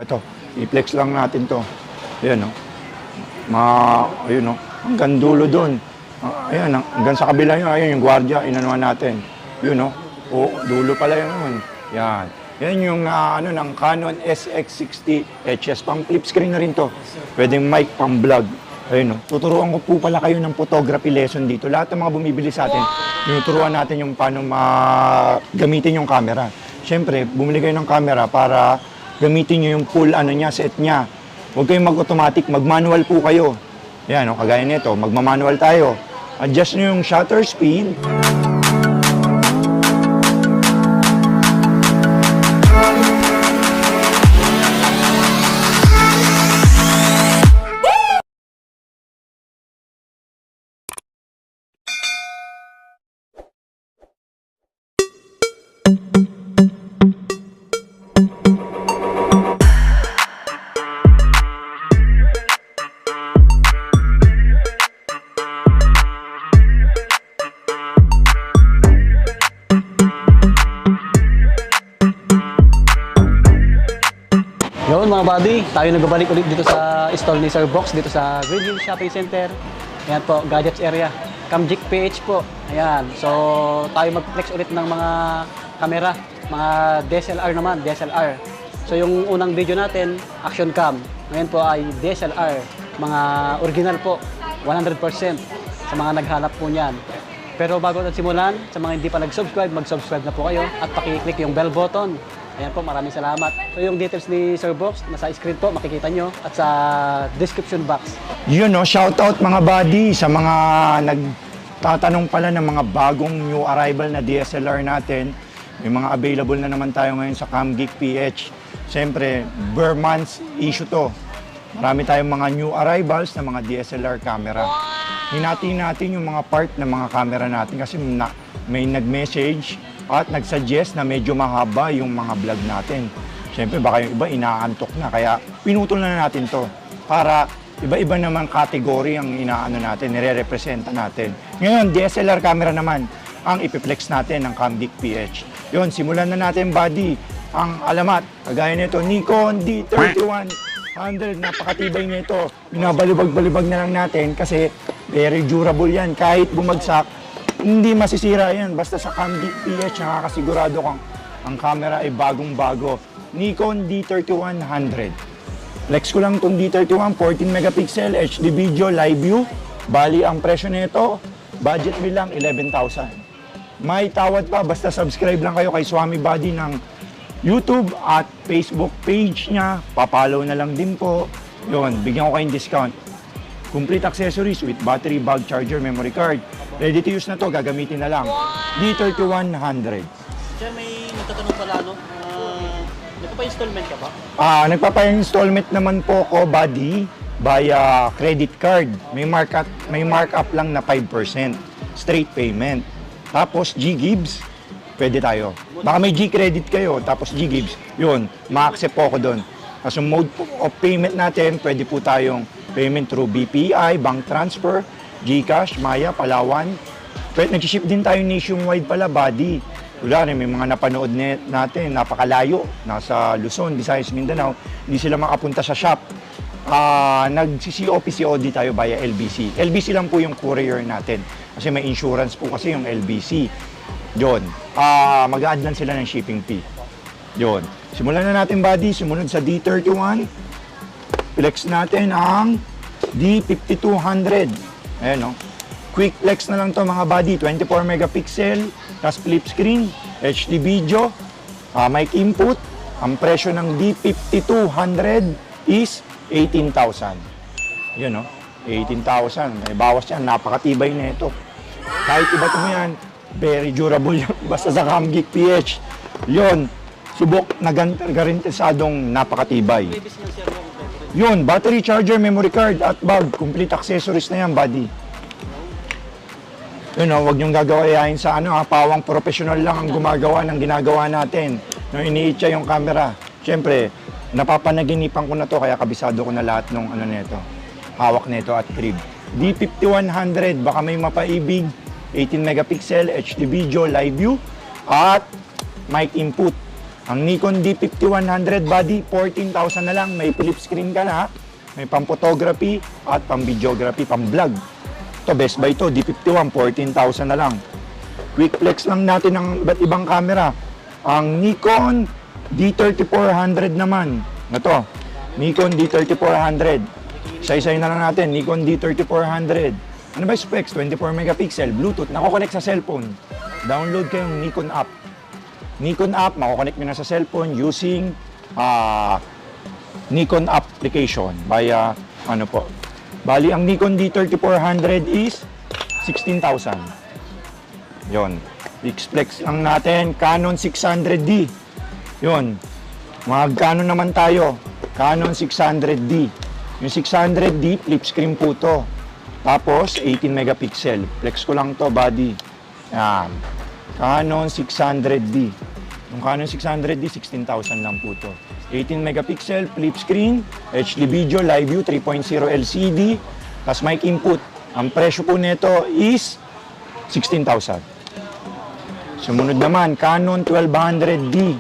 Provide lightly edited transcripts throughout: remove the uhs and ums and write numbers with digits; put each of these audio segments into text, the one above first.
Ito, i-flex lang natin to. Ayan, no? Ayun, no? Hanggang dulo doon. Ayan, hanggang sa kabila yun. Ayun, yung gwardiya, inanuhan natin. Yun, no? Dulo pala yun. Yan. Yan yung ng Canon SX60 HS. Pang flip screen na rin to. Pwedeng mic, pang vlog. Ayun, no? Tuturuan ko po pala kayo ng photography lesson dito. Lahat ng mga bumibili sa atin, tinuturuan natin yung paano gamitin yung camera. Siyempre, bumili kayo ng camera para gamitin nyo yung full set niya. Huwag kayong mag-automatic, mag-manual po kayo. Yan, no? Kagaya nito, magma-manual tayo. Adjust nyo yung shutter speed. Yun mga buddy, tayo nagbabalik ulit dito sa stall ni Sir Box dito sa Green Hill Shopping Center. Ayan po, gadgets area. Camgic PH po. Ayan, so tayo mag-flex ulit ng mga camera, mga DSLR naman, DSLR. So yung unang video natin, action cam. Ngayon po ay DSLR, mga original po, 100% sa mga naghanap po niyan. Pero bago natin simulan, sa mga hindi pa nag-subscribe, mag-subscribe na po kayo at paki-click yung bell button. Ayan po, maraming salamat. So yung details ni Sir Box, nasa screen po, makikita nyo, at sa description box. Yun, no? Shoutout mga buddy sa mga nagtatanong pala ng mga bagong new arrival na DSLR natin. May mga available na naman tayo ngayon sa Camgeek PH. Siyempre, per month issue to. Marami tayong mga new arrivals na mga DSLR camera. Hinati natin yung mga part ng mga camera natin kasi may nag-message at nag-suggest na medyo mahaba yung mga vlog natin. Siyempre, baka yung iba inaantok na. Kaya pinutol na natin to para iba-iba naman kategory ang inaano natin, nire-representa natin. Ngayon, DSLR camera naman ang ipiplex natin ng Camgeek PH. Yun, simulan na natin, buddy. Ang alamat, kagaya nito, Nikon D3100. Napakatibay nito. Binabalibag-balibag na lang natin kasi very durable yan. Kahit bumagsak, hindi masisira yan. Basta sa Camgeek PH, nakakasigurado kang ang camera ay bagong-bago. Nikon D3100. Flex ko lang itong D31, 14 megapixel, HD video, live view. Bali, ang presyo nito, budget bilang 11,000. May tawad pa, basta subscribe lang kayo kay Swami Buddy ng YouTube at Facebook page niya. Papollow na lang din po. Yun, bigyan ko kayong discount. Complete accessories with battery, bag, charger, memory card. Ready to use na to, gagamitin na lang. D3100. Sir, may nagtatanong pala, nagpapa-installment ka ba? Nagpapa-installment naman po ko, buddy, via credit card. May markup lang na 5%. Straight payment. Tapos G-Gibbs, pwede tayo. Baka may G-credit kayo, tapos G-Gibbs, yun, ma-accept po ako doon. As mode of payment natin, pwede po tayong payment through BPI, bank transfer, GCash, Maya, Palawan. Pwede, nag-ship din tayo nationwide pala, buddy. Wala rin, may mga napanood natin, napakalayo, nasa Luzon, Visayas, Mindanao, hindi sila makapunta sa shop. Nag-COP-COD tayo via LBC. LBC lang po yung courier natin. Kasi may insurance po kasi yung LBC. Yun. Mag-a-add lang sila ng shipping fee. Yun. Simulan na natin, buddy. Sumunod sa D31. Flex natin ang D5200. Ayan, no? Quick flex na lang to mga buddy. 24 megapixel. Tapos flip screen. HD video. Mic input. Ang presyo ng D5200 is 18,000. Yun, no? 18,000. May bawas yan. Napakatibay na ito. Kahit iba't mo yan, very durable yan. Basta sa Camgeek PH. Yun. Subok na garantisadong napakatibay. Yun. Battery, charger, memory card at bag. Complete accessories na yan, buddy. Yun, no? Huwag niyong gagawain sa pawang professional lang ang gumagawa ng ginagawa natin. No, iniitsa yung camera. Siyempre, napapanaginipan ko na to kaya kabisado ko na lahat ng nito. Hawak nito at crib. D5100, baka may mapaibig. 18 megapixel, HD video, live view, at mic input. Ang Nikon D5100 body, 14,000 na lang. May flip screen ka na, may pang-photography at pang-videography, pang-vlog. Ito, best buy to, D51, 14,000 na lang. Quick flex lang natin ng iba't ibang camera. Ang Nikon D3400 naman. Ito, Nikon D3400. Isa-isayin na lang natin, Nikon D3400. Ano ba yung specs? 24 megapixel, Bluetooth, nako-connect sa cellphone. Download kayong Nikon app. Nikon app, mako-connect nyo na sa cellphone using Nikon application via ano po. Bali, ang Nikon D3400 is 16,000. Yon. Flex lang natin, Canon 600D. Yon. Mag-Canon naman tayo. Canon 600D. Yung 600D, flip screen po to. Tapos, 18 megapixel. Flex ko lang to, body. Yan. Canon 600D. Yung Canon 600D, 16,000 lang po to. 18 megapixel, flip screen, HD video, live view, 3.0 LCD, plus mic input. Ang presyo po nito is 16,000. Sumunod naman, Canon 1200D.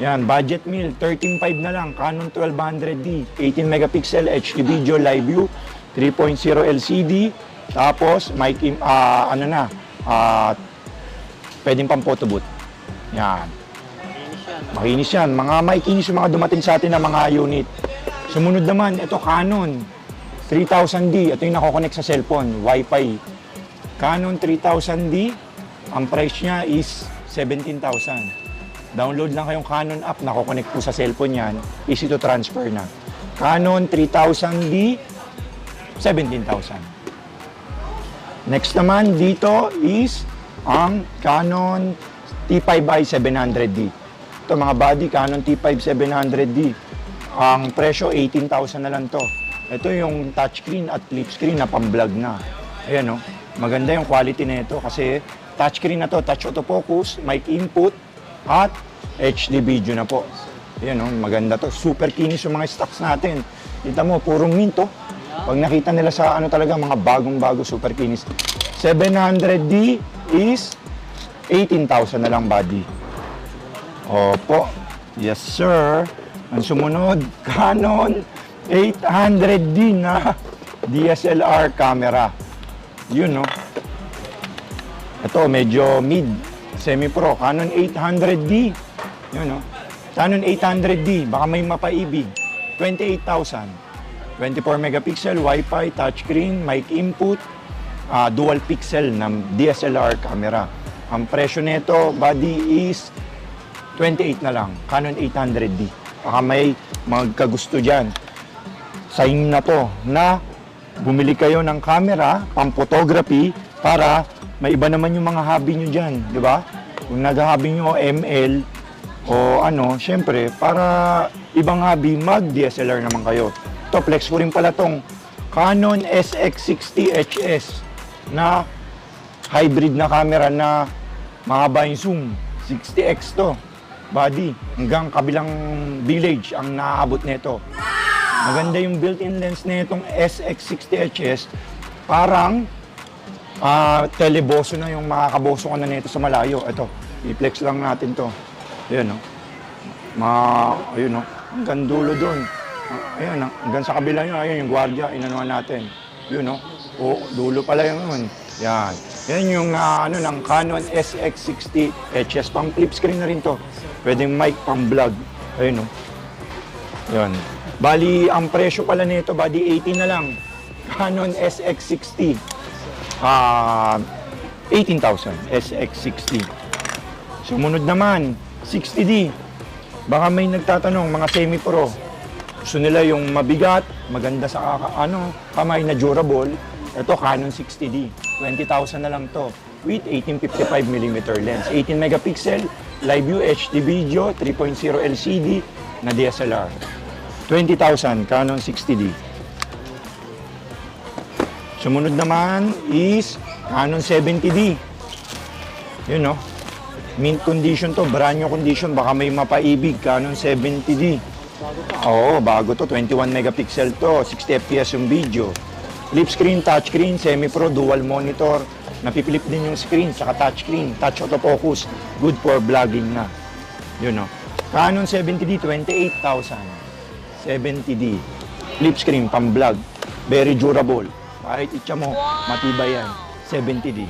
Yan, budget meal, 13.5 na lang. Canon 1200D, 18 megapixel, HD video, live view, 3.0 LCD, tapos mic, pwedeng pang photo booth. Yan. Makinis yan. Mga maikinis yung mga dumating sa atin na mga unit. Sumunod naman, ito Canon 3000D. Ito yung nako-connect sa cellphone, Wi-Fi. Canon 3000D, ang price niya is 17,000. Download lang kayong Canon app, nako-connect po sa cellphone yan. Easy to transfer na. Canon 3000D, 17,000. Next naman dito is ang Canon T5i 700D. Ito mga body, Canon T5 700D. Ang presyo, 18,000 na lang to. Ito yung touchscreen at flip screen na pang-vlog na. Ayan o, maganda yung quality na ito kasi touchscreen na to, touch autofocus, mic input, at HD video na po. Ayan o, maganda to. Super kinis yung mga stocks natin. Kita mo, purong mint to. Pag nakita nila sa ano talaga, mga bagong-bago, super kinis. 700D is 18,000 na lang body. Opo. Yes, sir. Ang sumunod, Canon 800D na DSLR camera. Yun, no? Ito, medyo mid. Semi-pro. Canon 800D. Yun, no? Canon 800D. Baka may mapaibig. 28,000. 24 megapixel, Wi-Fi, touchscreen, mic input, dual pixel na DSLR camera. Ang presyo nito, body is 28 na lang. Canon 800D. Baka may magkagusto dyan. Sign na to na bumili kayo ng camera, pang-photography, para may iba naman yung mga hobby nyo dyan. Di ba? Kung nag-hobby nyo ML o ano, syempre, para ibang hobby, mag-DSLR naman kayo. Ito, flex ko rin pala tong Canon SX60HS na hybrid na camera na mahaba yung zoom. 60x to. Body. Hanggang kabilang village ang naaabot nito. Maganda yung built-in lens na itong SX60HS. Parang teleboso na yung makakaboso ko na nito sa malayo. Ito, i-flex lang natin to. Ayan, no? Ayun, no? Hanggang dulo doon. Ayan, hanggang sa kabila nyo, ayun yung gwardiya, inanuhan natin. Yun, no? O, dulo pala yun. Yan. Yan yung ng Canon SX60HS. Pang flip screen na rin to. Pwedeng mic, pang vlog. Ayun, no? Yan. Bali, ang presyo pala nito, bali 18 na lang. Canon SX60. 18,000. SX60. Sumunod naman, 60D. Baka may nagtatanong, mga semi-pro. Gusto nila yung mabigat, maganda sa kamay na durable. Ito, Canon 60D. 20,000 na lang to. With 1855mm lens. 18 megapixel, live view, HD video, 3.0 LCD na DSLR. 20,000, Canon 60D. Sumunod naman is Canon 70D. Yun, no? Mint condition to, brand new condition. Baka may mapaibig, Canon 70D. Oo, bago to. 21 megapixel to. 60 FPS yung video. Flip screen, touch screen, semi-pro, dual monitor. Napipilip din yung screen, saka touch screen. Touch autofocus. Good for vlogging na. Yun, no? Canon 70D, 28,000. 70D. Flip screen, pang-vlog. Very durable. Kahit itcha mo, matibay yan. 70D.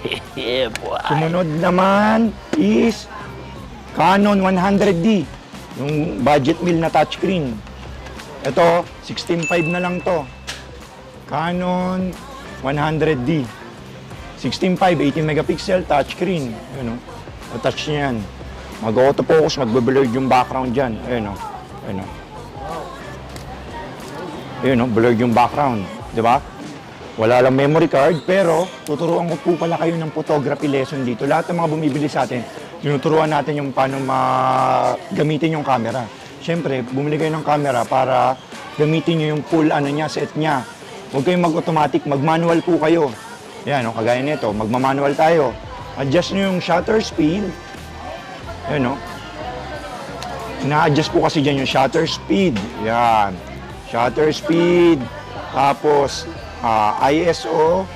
Sumunod naman is Canon 100D. Yung budget meal na touchscreen. Ito, 16.5 na lang to. Canon 100D. 16.5, 18 megapixel, touchscreen. Ayun, no? Touch niya yan. Mag-autofocus, magbe-blurred yung background dyan. Ayun, no? Ayun, no? Ayun, no? Blurred yung background. Di ba? Wala lang memory card, pero tuturuan ko po pala kayo ng photography lesson dito. Lahat ng mga bumibili sa atin, tinuturuan natin yung paano gamitin yung camera. Siyempre, bumili kayo ng camera para gamitin nyo yung full niya, set niya. Huwag kayong mag-automatic, mag-manual po kayo. Yan, no? Kagaya nito, magmamanual tayo. Adjust nyo yung shutter speed. Yan, no? Ina-adjust po kasi dyan yung shutter speed. Yan. Shutter speed. Tapos, ISO.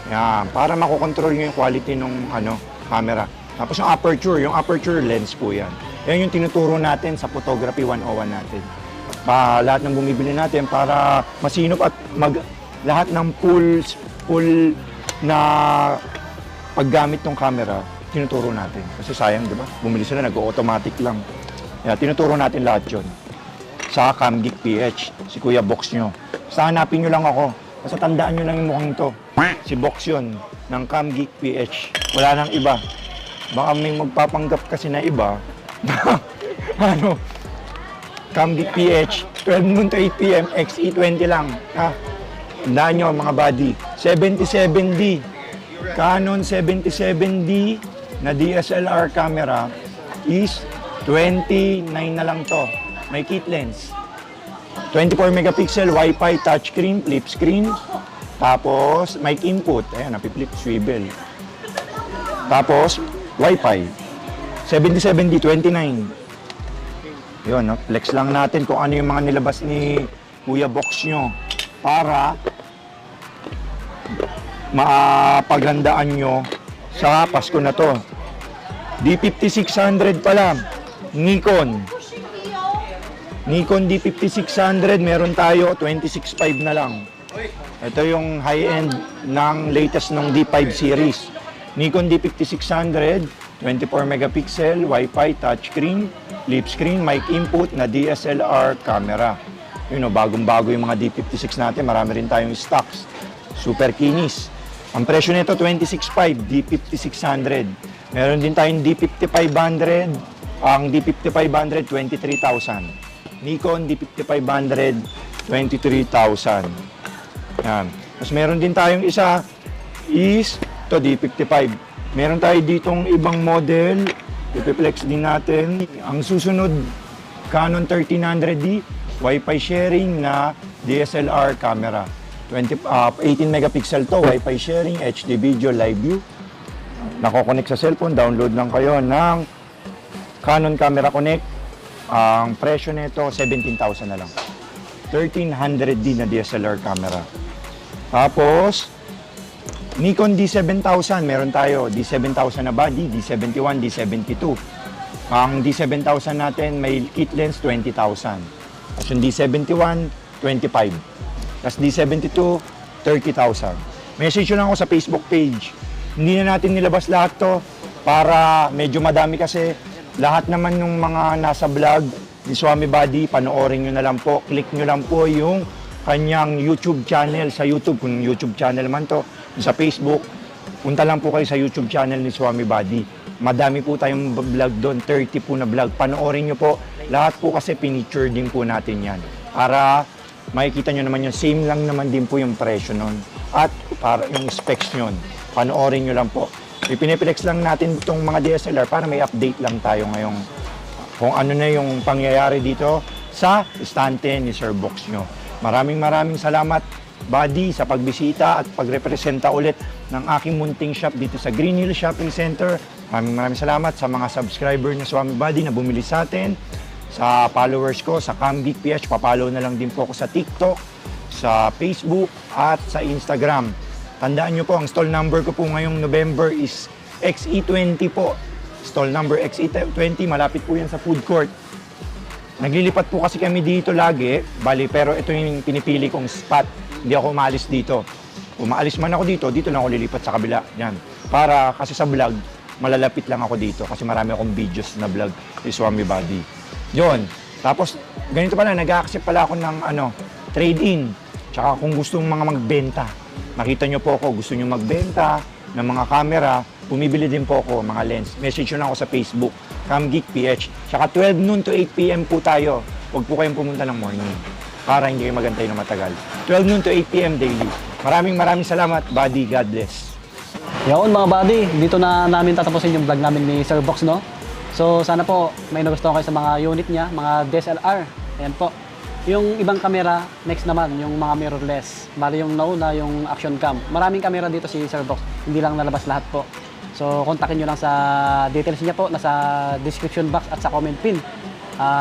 Yan. Para makokontrol nyo yung quality ng camera. Tapos yung aperture lens po yan. Yan yung tinuturo natin sa Photography 101 natin. Lahat ng bumibili natin para masinop at lahat ng full na paggamit ng camera, tinuturo natin. Kasi sayang, di ba? Bumili sila, nag-automatic lang. Kaya tinuturo natin lahat yun. Sa CamGeek PH, si Kuya Box nyo. Basta hanapin nyo lang ako. Basta tandaan nyo lang yung mukhang to. Si Box yun, ng CamGeek PH. Wala nang iba. Baka may magpapanggap kasi na iba. CamGeek PH, 12 noon to 8 p.m., XE20 lang. Tandaan nyo, mga buddy. 77D. Canon 77D na DSLR camera is 29 na lang to. May kit lens. 24 megapixel, Wi-Fi, touchscreen, flip screen. Tapos, mic input. Ayan, napi-flip swivel. Tapos, Wi-Fi. 77D, 29. Yun, no? Flex lang natin kung ano yung mga nilabas ni Kuya Box nyo para mapagandaan nyo sa Pasko na to. D5600 pala. Nikon D5600, meron tayo 26.5 na lang. Ito yung high-end ng latest ng D5 series. Nikon D5600, 24 megapixel, Wi-Fi, touchscreen, flip screen, mic input na DSLR camera. Yun know, bagong-bago yung mga D56 natin. Marami rin tayong stocks. Super kinis. Ang presyo nito 26.5, D5600. Meron din tayong D5500. Ang D5500, 23,000. Nikon D5500, 23,000. Yan. Tapos meron din tayong isa is to D55. Meron tayo ditong ibang model. Ipiplex din natin. Ang susunod, Canon 1300D, Wi-Fi sharing na DSLR camera. 18 megapixel to, Wi-Fi sharing, HD video, live view. Nako-connect sa cellphone, download lang kayo ng Canon Camera Connect. Ang presyo nito, 17,000 na lang. 1300D na DSLR camera. Tapos, Nikon D7000, meron tayo. D7000 na body, D71, D72. Ang D7000 natin, may kit lens, 20,000. Tapos yung D71, 25. Tapos D72, 30,000. Message nyo lang ako sa Facebook page. Hindi na natin nilabas lahat to para medyo madami kasi lahat naman ng mga nasa vlog ni Swami Buddy, panoorin nyo na lang po. Click nyo lang po yung kanyang YouTube channel sa YouTube. Kung YouTube channel man to, sa Facebook, punta lang po kayo sa YouTube channel ni Swami Buddy. Madami po tayong vlog doon, 30 po na vlog. Panoorin nyo po. Lahat po kasi pinicture din po natin yan. Para makikita nyo naman yung same lang naman din po yung presyo nun. At para yung specs nyon. Panoorin nyo lang po. Ipiniplex lang natin itong mga DSLR para may update lang tayo ngayong kung ano na yung pangyayari dito sa istante ni Sir Box nyo. Maraming salamat, Buddy, sa pagbisita at pagrepresenta ulit ng aking munting shop dito sa Green Hill Shopping Center. Maraming salamat sa mga subscriber ni Swami Buddy na bumili sa atin. Sa followers ko, sa CamGeek PH, papalo na lang din po ako sa TikTok, sa Facebook, at sa Instagram. Tandaan nyo po, ang stall number ko po ngayong November is XE20 po. Stall number XE20, malapit po yan sa food court. Naglilipat po kasi kami dito lagi, bali, pero ito yung pinipili kong spot. Hindi ako umalis dito. Kung maalis man ako dito, dito lang ako lilipat sa kabila. Yan. Para kasi sa vlog, malalapit lang ako dito kasi marami akong videos na vlog ni Swami Body. Yun. Tapos, ganito pala, nag-accept pala ako ng trade-in. Tsaka kung gusto mga magbenta, nakita nyo po ako, gusto nyo magbenta ng mga camera, bumibili din po ako mga lens. Message nyo lang ako sa Facebook, CamGeek PH. Tsaka 12 noon to 8 p.m. po tayo. Huwag po kayong pumunta ng morning para hindi kayo magantay na matagal. 12 noon to 8 p.m. daily. Maraming salamat, Buddy. God bless. Yun mga buddy, dito na namin tatapusin yung vlog namin ni Sir Box, no? So sana po may nagustuhan kayo sa mga unit niya, mga DSLR. Ayan po. Yung ibang camera, next naman, yung mga mirrorless. Bali yung nauna, yung action cam. Maraming camera dito si Sir Box, hindi lang nalabas lahat po. So kontakin nyo lang sa details niya po, nasa description box at sa comment pin.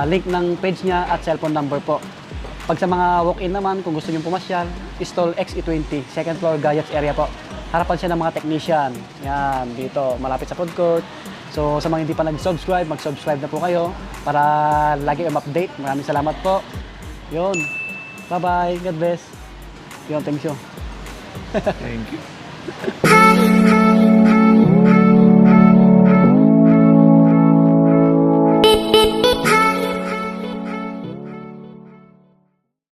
Link ng page niya at cellphone number po. Pag sa mga walk-in naman, kung gusto nyo pumasyal, Stall XE20, second floor gadgets area po. Harapan siya ng mga technician. Yan, dito, malapit sa food court. So, sa mga hindi pa nag-subscribe, mag-subscribe na po kayo para lagi kayo update. Maraming salamat po. Yun. Bye-bye. God bless. Yun, thank you. Thank you.